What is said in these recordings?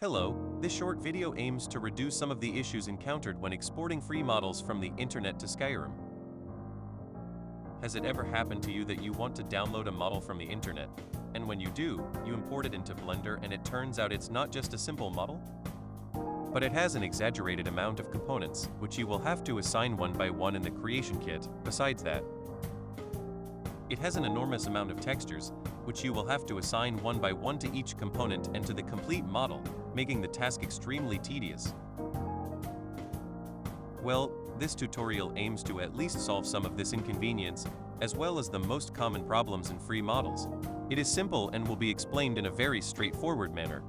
Hello, this short video aims to reduce some of the issues encountered when exporting free models from the internet to Skyrim. Has it ever happened to you that you want to download a model from the internet, and when you do, you import it into Blender and it turns out it's not just a simple model? But it has an exaggerated amount of components, which you will have to assign one by one in the creation kit. Besides that, it has an enormous amount of textures, which you will have to assign one by one to each component and to the complete model, making the task extremely tedious. Well, this tutorial aims to at least solve some of this inconvenience, as well as the most common problems in free models. It is simple and will be explained in a very straightforward manner.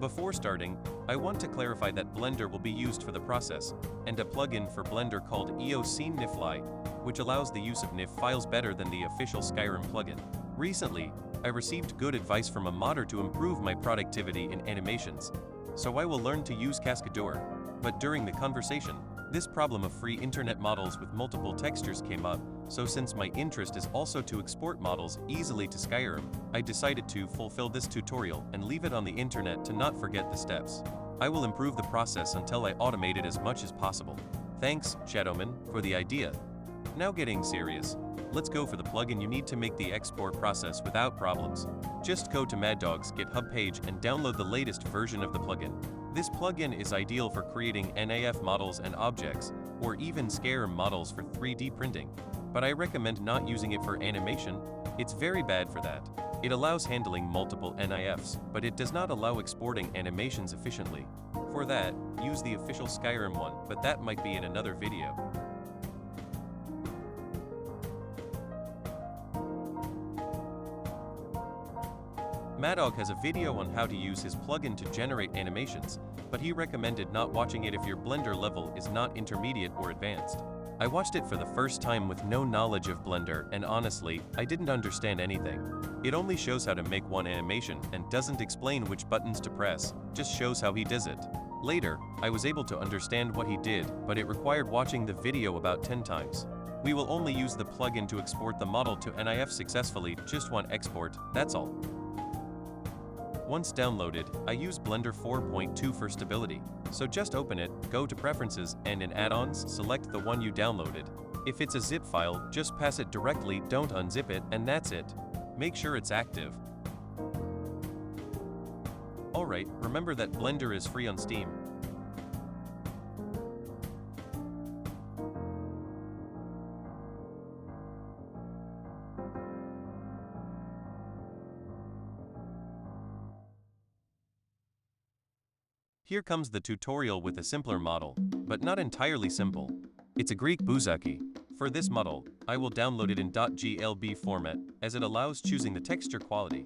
Before starting, I want to clarify that Blender will be used for the process, and a plugin for Blender called Finalizing the NIF, which allows the use of NIF files better than the official Skyrim plugin. Recently, I received good advice from a modder to improve my productivity in animations, so I will learn to use Cascadeur. But during the conversation, this problem of free internet models with multiple textures came up, so since my interest is also to export models easily to Skyrim, I decided to fulfill this tutorial and leave it on the internet to not forget the steps. I will improve the process until I automate it as much as possible. Thanks, Shadowman, for the idea. Now getting serious, let's go for the plugin you need to make the export process without problems. Just go to Mad Dog's GitHub page and download the latest version of the plugin. This plugin is ideal for creating NIF models and objects, or even Skyrim models for 3D printing. But I recommend not using it for animation. It's very bad for that. It allows handling multiple NIFs, but it does not allow exporting animations efficiently. For that, use the official Skyrim one, but that might be in another video. Madog has a video on how to use his plugin to generate animations, but he recommended not watching it if your Blender level is not intermediate or advanced. I watched it for the first time with no knowledge of Blender, and honestly, I didn't understand anything. It only shows how to make one animation and doesn't explain which buttons to press, just shows how he does it. Later, I was able to understand what he did, but it required watching the video about 10 times. We will only use the plugin to export the model to NIF successfully, just one export, that's all. Once downloaded, I use Blender 4.2 for stability, so just open it, go to Preferences, and in Add-ons, select the one you downloaded. If it's a zip file, just pass it directly, don't unzip it, and that's it. Make sure it's active. Alright, remember that Blender is free on Steam. Here comes the tutorial with a simpler model, but not entirely simple. It's a Greek bouzaki. For this model, I will download it in .glb format, as it allows choosing the texture quality.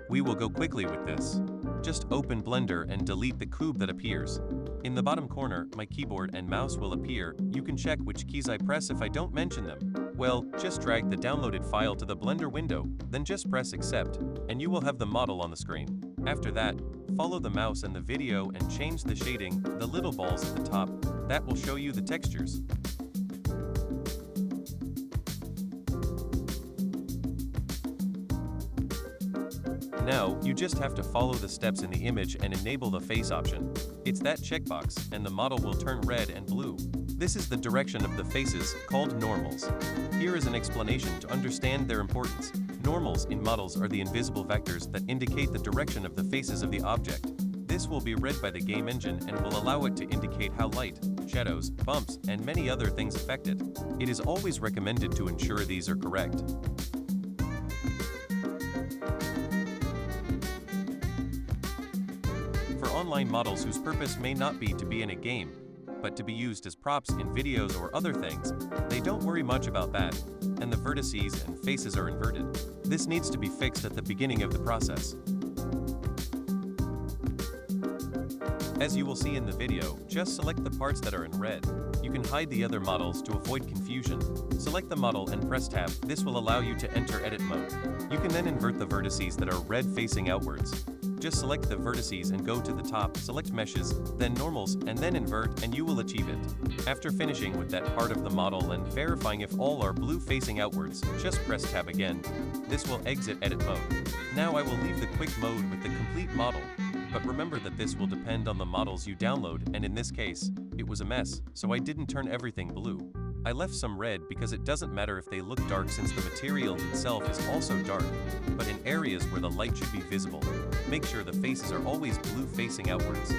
We will go quickly with this. Just open Blender and delete the cube that appears. In the bottom corner, my keyboard and mouse will appear. You can check which keys I press if I don't mention them. Well, just drag the downloaded file to the Blender window, then just press Accept, and you will have the model on the screen. After that, follow the mouse and the video and change the shading, the little balls at the top. That will show you the textures. Now, you just have to follow the steps in the image and enable the face option. It's that checkbox, and the model will turn red and blue. This is the direction of the faces, called normals. Here is an explanation to understand their importance. Normals in models are the invisible vectors that indicate the direction of the faces of the object. This will be read by the game engine and will allow it to indicate how light, shadows, bumps, and many other things affect it. It is always recommended to ensure these are correct. Online models whose purpose may not be to be in a game, but to be used as props in videos or other things, they don't worry much about that, and the vertices and faces are inverted. This needs to be fixed at the beginning of the process. As you will see in the video, just select the parts that are in red. You can hide the other models to avoid confusion. Select the model and press Tab. This will allow you to enter edit mode. You can then invert the vertices that are red facing outwards. Just select the vertices and go to the top, select meshes, then normals, and then invert, and you will achieve it. After finishing with that part of the model and verifying if all are blue facing outwards, just press tab again. This will exit edit mode. Now I will leave the quick mode with the complete model. But remember that this will depend on the models you download, and in this case, it was a mess, so I didn't turn everything blue. I left some red because it doesn't matter if they look dark since the material itself is also dark, but in areas where the light should be visible, make sure the faces are always blue facing outwards.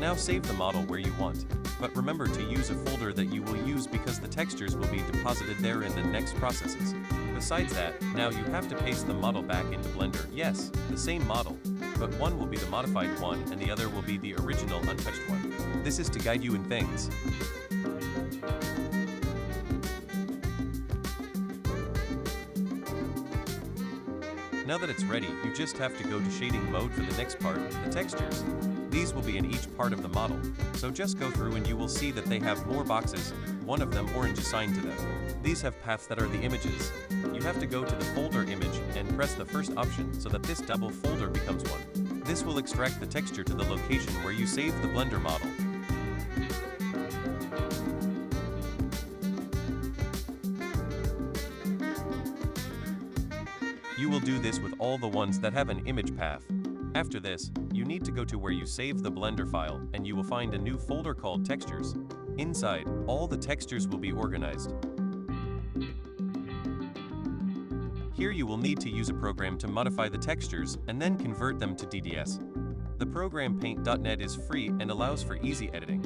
Now save the model where you want, but remember to use a folder that you will use because the textures will be deposited there in the next processes. Besides that, now you have to paste the model back into Blender. Yes, the same model, but one will be the modified one and the other will be the original untouched one. This is to guide you in things. Now that it's ready, you just have to go to shading mode for the next part, the textures. These will be in each part of the model, so just go through and you will see that they have more boxes, one of them orange assigned to them. These have paths that are the images. You have to go to the folder image and press the first option so that this double folder becomes one. This will extract the texture to the location where you saved the Blender model. You will do this with all the ones that have an image path. After this, you need to go to where you saved the Blender file and you will find a new folder called Textures. Inside, all the textures will be organized. Here you will need to use a program to modify the textures and then convert them to DDS. The program Paint.net is free and allows for easy editing.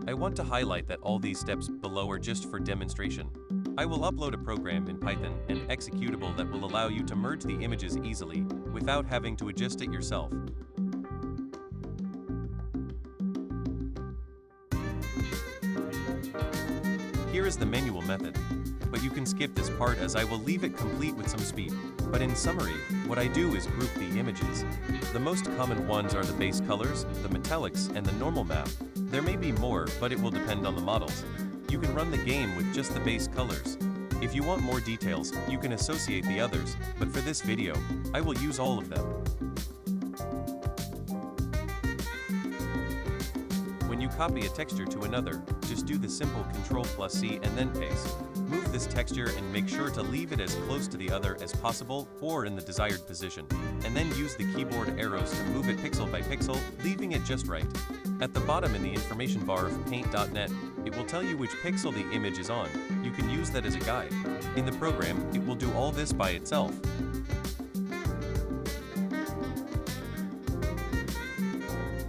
I want to highlight that all these steps below are just for demonstration. I will upload a program in Python, an executable that will allow you to merge the images easily without having to adjust it yourself. Here is the manual method, but you can skip this part as I will leave it complete with some speed. But in summary, what I do is group the images. The most common ones are the base colors, the metallics, and the normal map. There may be more, but it will depend on the models. You can run the game with just the base colors. If you want more details, you can associate the others, but for this video, I will use all of them. When you copy a texture to another, just do the simple Ctrl+C and then paste. Move this texture and make sure to leave it as close to the other as possible or in the desired position, and then use the keyboard arrows to move it pixel by pixel, leaving it just right. At the bottom in the information bar of Paint.net, it will tell you which pixel the image is on. You can use that as a guide. In the program, it will do all this by itself.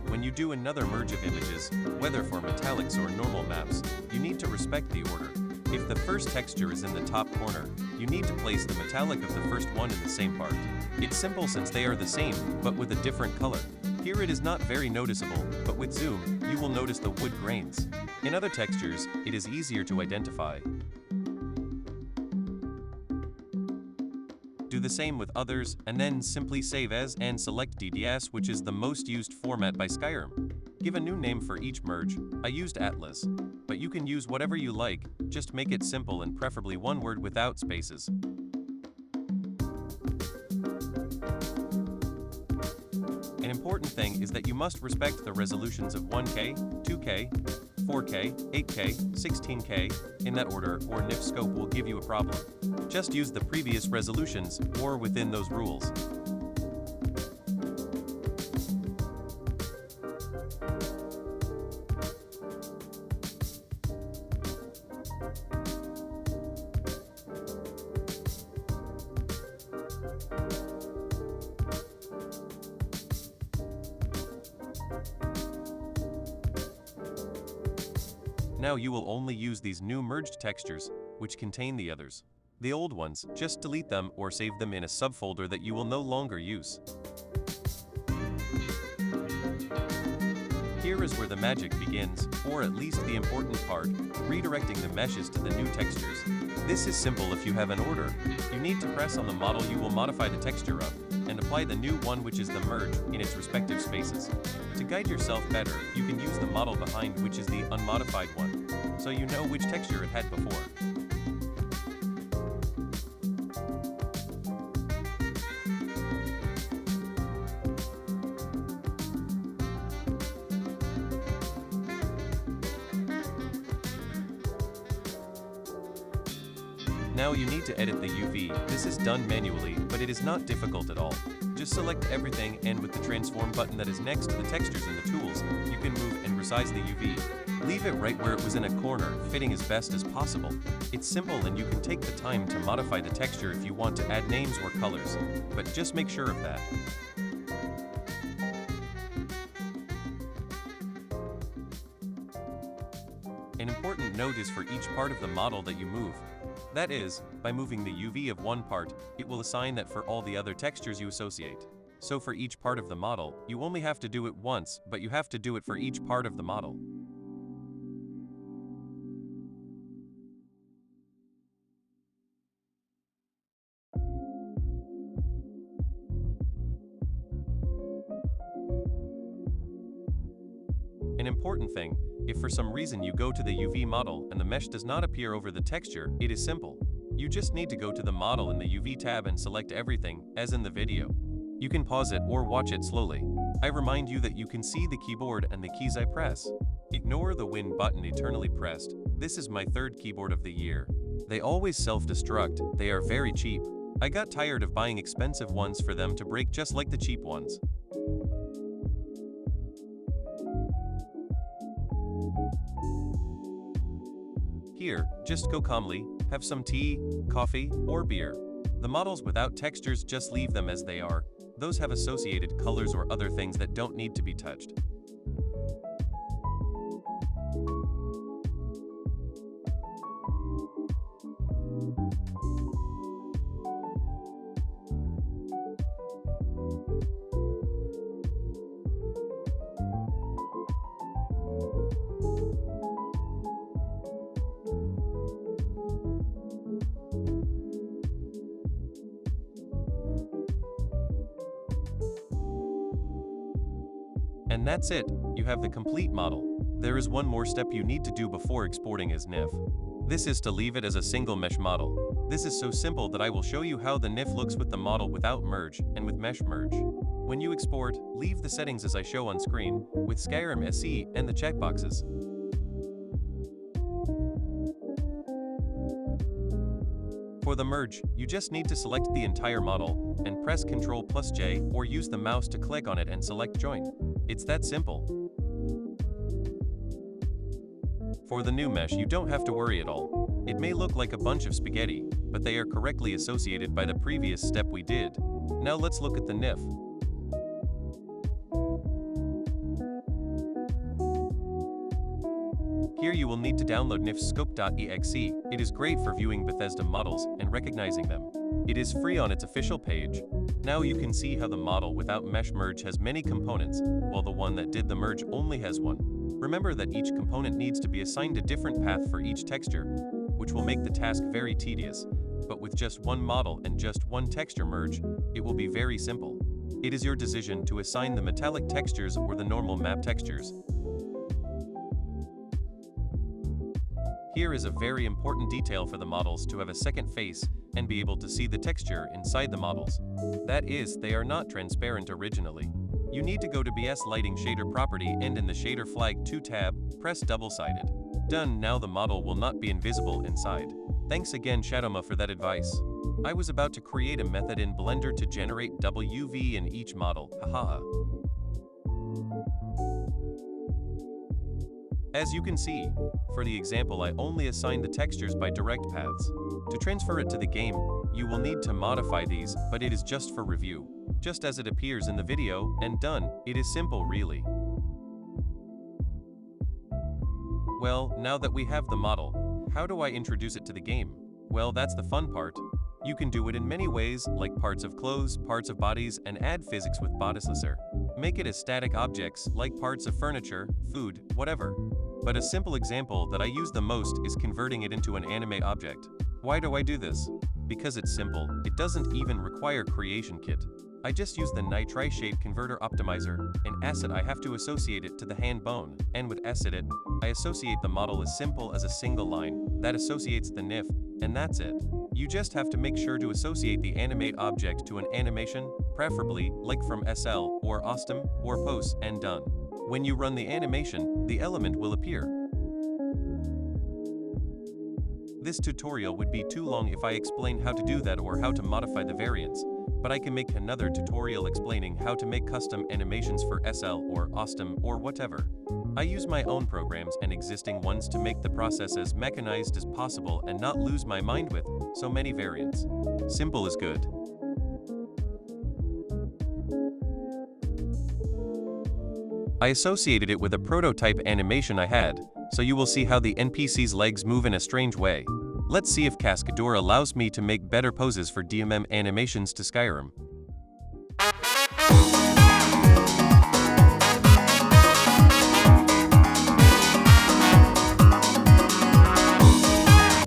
When you do another merge of images, whether for metallics or normal maps, you need to respect the order. If the first texture is in the top corner, you need to place the metallic of the first one in the same part. It's simple since they are the same, but with a different color. Here it is not very noticeable, but with zoom, you will notice the wood grains. In other textures, it is easier to identify. Do the same with others, and then simply save as and select DDS, which is the most used format by Skyrim. Give a new name for each merge. I used Atlas, but you can use whatever you like, just make it simple and preferably one word without spaces. An important thing is that you must respect the resolutions of 1K, 2K, 4K, 8K, 16K, in that order, or NIF scope will give you a problem. Just use the previous resolutions, or within those rules. Now you will only use these new merged textures, which contain the others. The old ones, just delete them or save them in a subfolder that you will no longer use. Here is where the magic begins, or at least the important part, redirecting the meshes to the new textures. This is simple if you have an order. You need to press on the model you will modify the texture of, and apply the new one, which is the merge, in its respective spaces. To guide yourself better, you can use the model behind, which is the unmodified one, so you know which texture it had before. Now you need to edit the UV. This is done manually, but it is not difficult at all. Just select everything, and with the transform button that is next to the textures and the tools, you can move and resize the UV. Leave it right where it was in a corner, fitting as best as possible. It's simple, and you can take the time to modify the texture if you want to add names or colors, but just make sure of that. An important note is for each part of the model that you move. That is, by moving the UV of one part, it will assign that for all the other textures you associate. So for each part of the model, you only have to do it once, but you have to do it for each part of the model. An important thing, if for some reason you go to the UV model and the mesh does not appear over the texture, it is simple. You just need to go to the model in the UV tab and select everything, as in the video. You can pause it or watch it slowly. I remind you that you can see the keyboard and the keys I press. Ignore the win button eternally pressed. This is my third keyboard of the year. They always self-destruct, they are very cheap. I got tired of buying expensive ones for them to break just like the cheap ones. Here, just go calmly, have some tea, coffee, or beer. The models without textures, just leave them as they are. Those have associated colors or other things that don't need to be touched. And that's it, you have the complete model. There is one more step you need to do before exporting as NIF. This is to leave it as a single mesh model. This is so simple that I will show you how the NIF looks with the model without merge and with mesh merge. When you export, leave the settings as I show on screen, with Skyrim SE and the checkboxes. For the merge, you just need to select the entire model, and press Ctrl+J or use the mouse to click on it and select Join. It's that simple. For the new mesh, you don't have to worry at all. It may look like a bunch of spaghetti, but they are correctly associated by the previous step we did. Now let's look at the NIF. Here you will need to download nifscope.exe. It is great for viewing Bethesda models and recognizing them. It is free on its official page. Now you can see how the model without mesh merge has many components, while the one that did the merge only has one. Remember that each component needs to be assigned a different path for each texture, which will make the task very tedious. But with just one model and just one texture merge, it will be very simple. It is your decision to assign the metallic textures or the normal map textures. Here is a very important detail for the models to have a second face and be able to see the texture inside the models. That is, they are not transparent originally. You need to go to BS Lighting Shader Property and in the Shader Flag 2 tab, press double-sided. Done, now the model will not be invisible inside. Thanks again Shadowma for that advice. I was about to create a method in Blender to generate WV in each model, haha. As you can see, for the example I only assigned the textures by direct paths. To transfer it to the game, you will need to modify these, but it is just for review. Just as it appears in the video, and done, it is simple really. Well, now that we have the model, how do I introduce it to the game? Well, that's the fun part. You can do it in many ways, like parts of clothes, parts of bodies, and add physics with Bodyslicer. Make it as static objects, like parts of furniture, food, whatever. But a simple example that I use the most is converting it into an anime object. Why do I do this? Because it's simple, it doesn't even require creation kit. I just use the nitri shape converter optimizer, and asset I have to associate it to the hand bone, and with asset it, I associate the model as simple as a single line, that associates the NIF, and that's it. You just have to make sure to associate the animate object to an animation, preferably like from SL, or Ostem, or Pose, and done. When you run the animation, the element will appear. This tutorial would be too long if I explain how to do that or how to modify the variants, but I can make another tutorial explaining how to make custom animations for SL or Ostem or whatever. I use my own programs and existing ones to make the process as mechanized as possible and not lose my mind with so many variants. Simple is good. I associated it with a prototype animation I had, so you will see how the NPC's legs move in a strange way. Let's see if Cascador allows me to make better poses for DMM animations to Skyrim.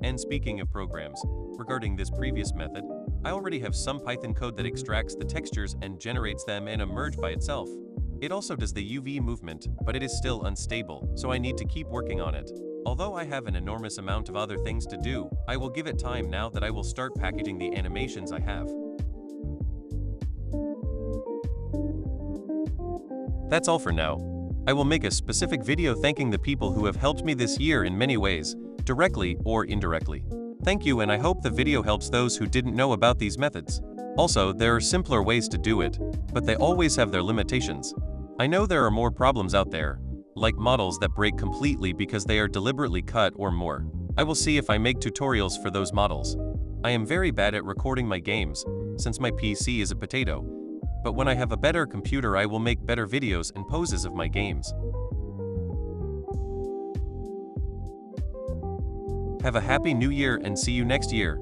And speaking of programs, regarding this previous method, I already have some Python code that extracts the textures and generates them in a merge by itself. It also does the UV movement, but it is still unstable, so I need to keep working on it. Although I have an enormous amount of other things to do, I will give it time now that I will start packaging the animations I have. That's all for now. I will make a specific video thanking the people who have helped me this year in many ways, directly or indirectly. Thank you, and I hope the video helps those who didn't know about these methods. Also, there are simpler ways to do it, but they always have their limitations. I know there are more problems out there, like models that break completely because they are deliberately cut or more. I will see if I make tutorials for those models. I am very bad at recording my games, since my PC is a potato, but when I have a better computer I will make better videos and poses of my games. Have a happy new year and see you next year.